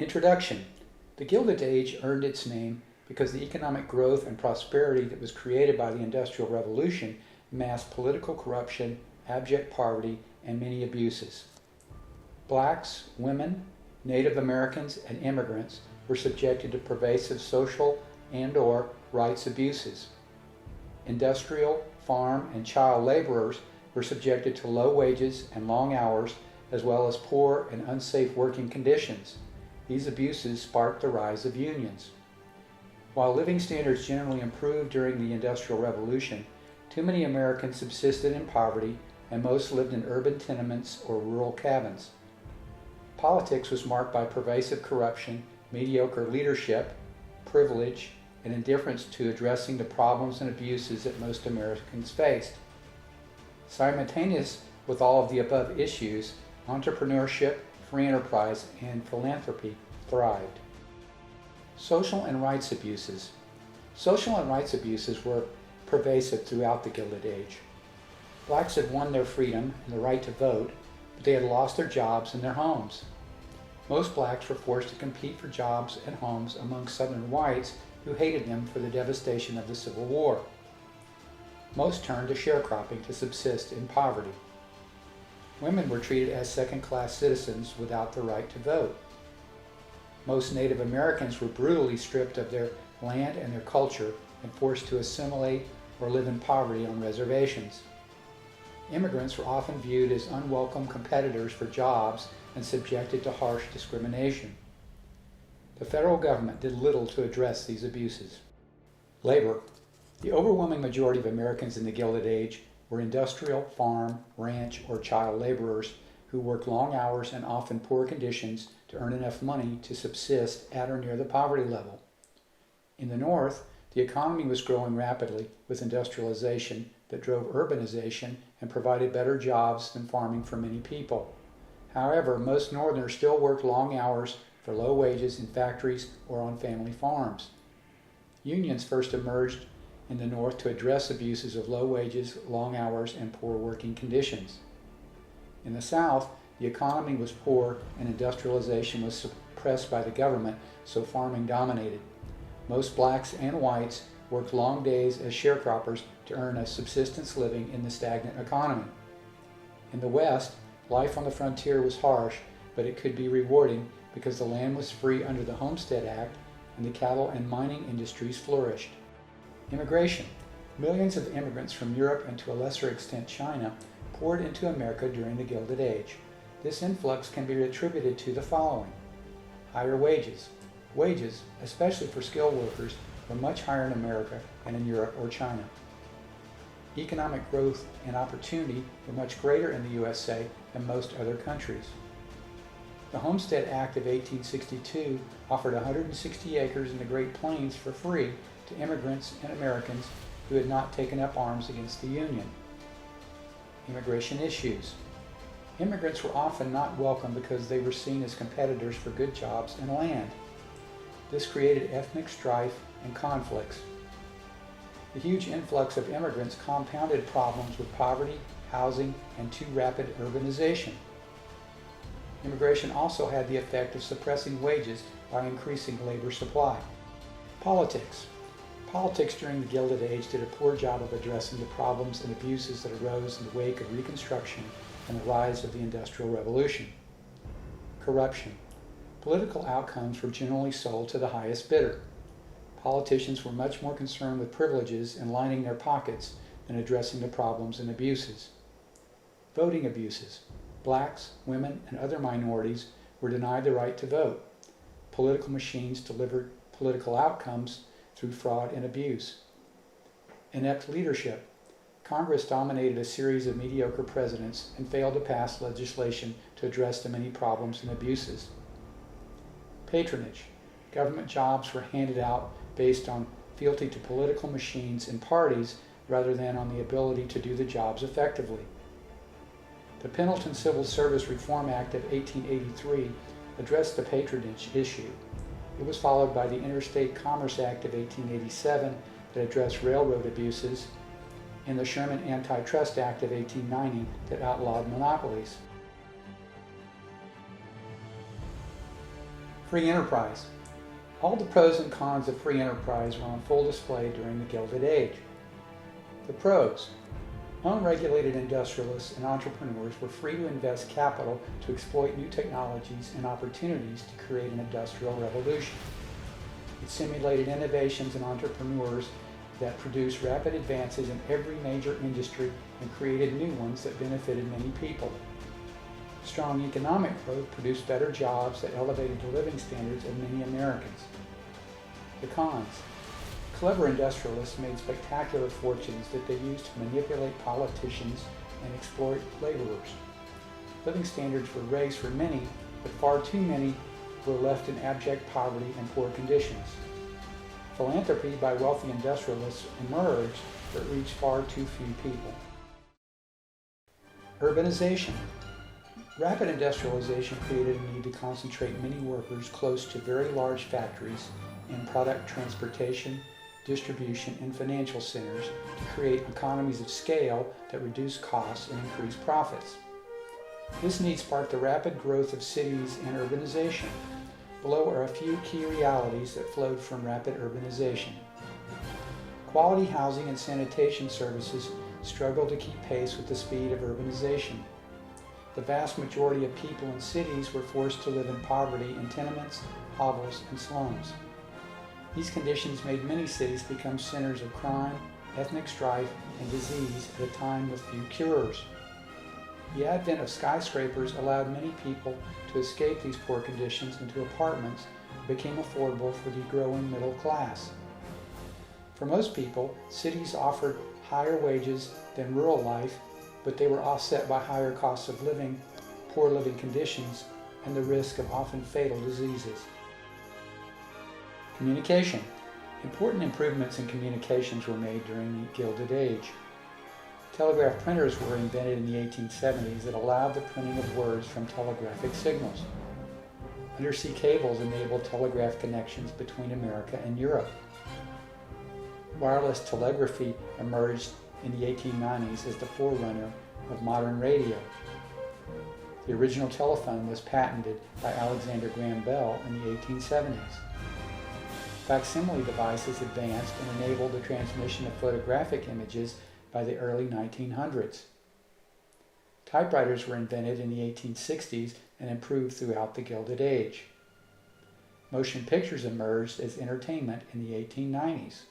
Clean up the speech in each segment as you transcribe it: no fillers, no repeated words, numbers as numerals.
Introduction. The Gilded Age earned its name because the economic growth and prosperity that was created by the Industrial Revolution masked political corruption, abject poverty, and many abuses. Blacks, women, Native Americans, and immigrants were subjected to pervasive social and/or rights abuses. Industrial, farm, and child laborers were subjected to low wages and long hours, as well as poor and unsafe working conditions. These abuses sparked the rise of unions. While living standards generally improved during the Industrial Revolution, too many Americans subsisted in poverty, and most lived in urban tenements or rural cabins. Politics was marked by pervasive corruption, mediocre leadership, privilege, and indifference to addressing the problems and abuses that most Americans faced. Simultaneous with all of the above issues, entrepreneurship, free enterprise, and philanthropy thrived. Social and rights abuses. Social and rights abuses were pervasive throughout the Gilded Age. Blacks had won their freedom and the right to vote, but they had lost their jobs and their homes. Most blacks were forced to compete for jobs and homes among Southern whites who hated them for the devastation of the Civil War. Most turned to sharecropping to subsist in poverty. Women were treated as second-class citizens without the right to vote. Most Native Americans were brutally stripped of their land and their culture and forced to assimilate or live in poverty on reservations. Immigrants were often viewed as unwelcome competitors for jobs and subjected to harsh discrimination. The federal government did little to address these abuses. Labor. The overwhelming majority of Americans in the Gilded Age were industrial, farm, ranch, or child laborers who worked long hours and often poor conditions to earn enough money to subsist at or near the poverty level. In the North, the economy was growing rapidly with industrialization that drove urbanization and provided better jobs than farming for many people. However, most Northerners still worked long hours for low wages in factories or on family farms. Unions first emerged in the North to address abuses of low wages, long hours, and poor working conditions. In the South, the economy was poor and industrialization was suppressed by the government, so farming dominated. Most blacks and whites worked long days as sharecroppers to earn a subsistence living in the stagnant economy. In the West, life on the frontier was harsh, but it could be rewarding because the land was free under the Homestead Act and the cattle and mining industries flourished. Immigration. Millions of immigrants from Europe and to a lesser extent China poured into America during the Gilded Age. This influx can be attributed to the following. Higher wages. Wages, especially for skilled workers, were much higher in America than in Europe or China. Economic growth and opportunity were much greater in the USA than most other countries. The Homestead Act of 1862 offered 160 acres in the Great Plains for free to immigrants and Americans who had not taken up arms against the Union. Immigration issues. Immigrants were often not welcome because they were seen as competitors for good jobs and land. This created ethnic strife and conflicts. The huge influx of immigrants compounded problems with poverty, housing, and too rapid urbanization. Immigration also had the effect of suppressing wages by increasing labor supply. Politics. Politics during the Gilded Age did a poor job of addressing the problems and abuses that arose in the wake of Reconstruction and the rise of the Industrial Revolution. Corruption. Political outcomes were generally sold to the highest bidder. Politicians were much more concerned with privileges and lining their pockets than addressing the problems and abuses. Voting abuses. Blacks, women, and other minorities were denied the right to vote. Political machines delivered political outcomes through fraud and abuse. Inept leadership. Congress dominated a series of mediocre presidents and failed to pass legislation to address the many problems and abuses. Patronage. Government jobs were handed out based on fealty to political machines and parties rather than on the ability to do the jobs effectively. The Pendleton Civil Service Reform Act of 1883 addressed the patronage issue. It was followed by the Interstate Commerce Act of 1887 that addressed railroad abuses, and the Sherman Antitrust Act of 1890 that outlawed monopolies. Free enterprise. All the pros and cons of free enterprise were on full display during the Gilded Age. The pros. Unregulated industrialists and entrepreneurs were free to invest capital to exploit new technologies and opportunities to create an industrial revolution. It simulated innovations and entrepreneurs that produced rapid advances in every major industry and created new ones that benefited many people. Strong economic growth produced better jobs that elevated the living standards of many Americans. The cons. Clever industrialists made spectacular fortunes that they used to manipulate politicians and exploit laborers. Living standards were raised for many, but far too many were left in abject poverty and poor conditions. Philanthropy by wealthy industrialists emerged, but reached far too few people. Urbanization. Rapid industrialization created a need to concentrate many workers close to very large factories in product transportation, distribution, and financial centers to create economies of scale that reduce costs and increase profits. This need sparked the rapid growth of cities and urbanization. Below are a few key realities that flowed from rapid urbanization. Quality housing and sanitation services struggled to keep pace with the speed of urbanization. The vast majority of people in cities were forced to live in poverty in tenements, hovels, and slums. These conditions made many cities become centers of crime, ethnic strife, and disease at a time with few cures. The advent of skyscrapers allowed many people to escape these poor conditions into apartments that became affordable for the growing middle class. For most people, cities offered higher wages than rural life, but they were offset by higher costs of living, poor living conditions, and the risk of often fatal diseases. Communication. Important improvements in communications were made during the Gilded Age. Telegraph printers were invented in the 1870s that allowed the printing of words from telegraphic signals. Undersea cables enabled telegraph connections between America and Europe. Wireless telegraphy emerged in the 1890s as the forerunner of modern radio. The original telephone was patented by Alexander Graham Bell in the 1870s. Facsimile devices advanced and enabled the transmission of photographic images by the early 1900s. Typewriters were invented in the 1860s and improved throughout the Gilded Age. Motion pictures emerged as entertainment in the 1890s.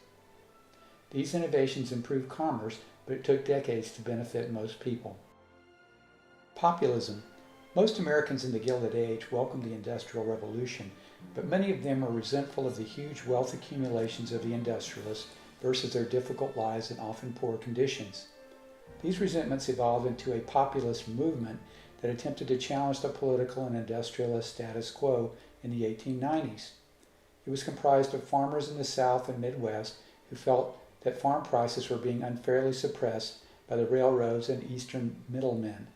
These innovations improved commerce, but it took decades to benefit most people. Populism. Most Americans in the Gilded Age welcomed the Industrial Revolution, but many of them were resentful of the huge wealth accumulations of the industrialists versus their difficult lives and often poor conditions. These resentments evolved into a populist movement that attempted to challenge the political and industrialist status quo in the 1890s. It was comprised of farmers in the South and Midwest who felt that farm prices were being unfairly suppressed by the railroads and eastern middlemen.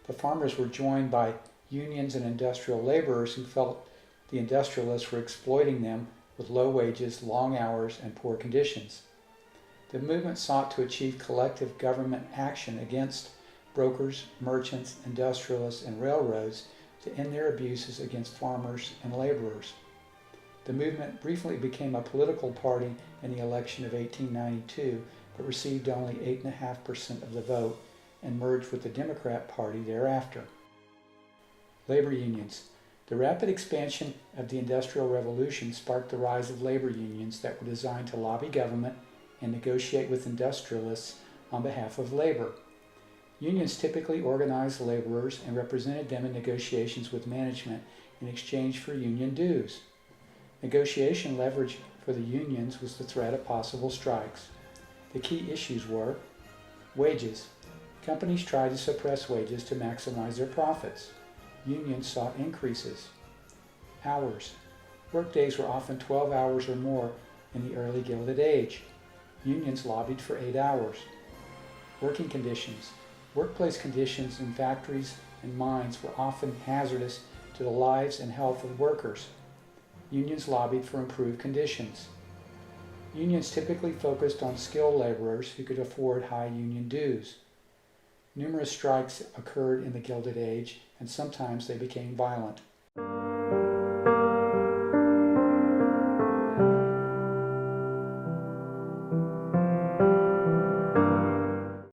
The farmers were joined by unions and industrial laborers who felt the industrialists were exploiting them with low wages, long hours, and poor conditions. The movement sought to achieve collective government action against brokers, merchants, industrialists, and railroads to end their abuses against farmers and laborers. The movement briefly became a political party in the election of 1892, but received only 8.5% of the vote and merged with the Democrat Party thereafter. Labor unions. The rapid expansion of the Industrial Revolution sparked the rise of labor unions that were designed to lobby government and negotiate with industrialists on behalf of labor. Unions typically organized laborers and represented them in negotiations with management in exchange for union dues. Negotiation leverage for the unions was the threat of possible strikes. The key issues were wages. Companies tried to suppress wages to maximize their profits. Unions sought increases. Hours. Workdays were often 12 hours or more in the early Gilded Age. Unions lobbied for 8 hours. Working conditions. Workplace conditions in factories and mines were often hazardous to the lives and health of workers. Unions lobbied for improved conditions. Unions typically focused on skilled laborers who could afford high union dues. Numerous strikes occurred in the Gilded Age, and sometimes they became violent.